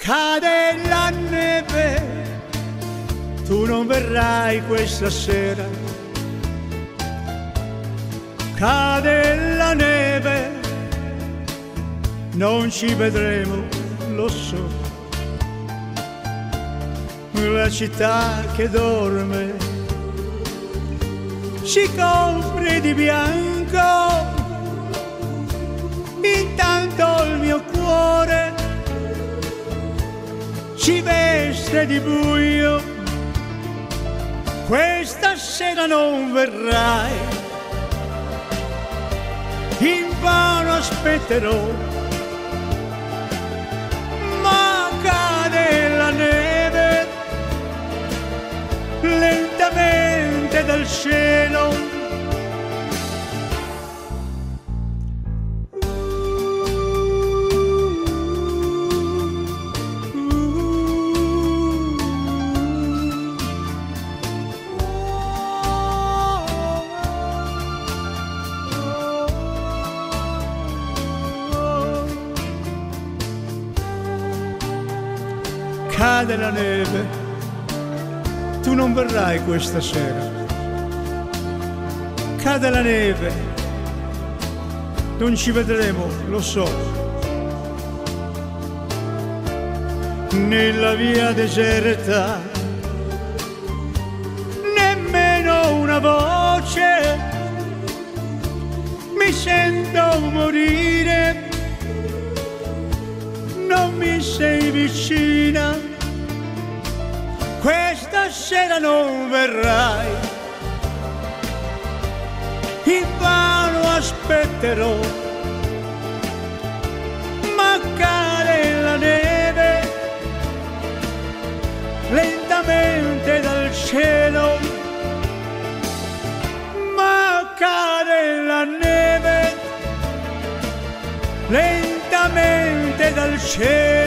Cade la neve, tu non verrai questa sera. Cade la neve, non ci vedremo, lo so. La città che dorme si copre di bianco, intanto il mio cuore si veste di buio. Questa sera non verrai, invano aspetterò, ma cade la neve lentamente dal cielo. Cade la neve, tu non verrai questa sera. Cade la neve, non ci vedremo, lo so. Nella via deserta, nemmeno una voce, mi sento morire, non mi sei vicina. Questa sera non verrai, invano aspetterò, ma cade la neve lentamente dal cielo, ma cade la neve lentamente dal cielo.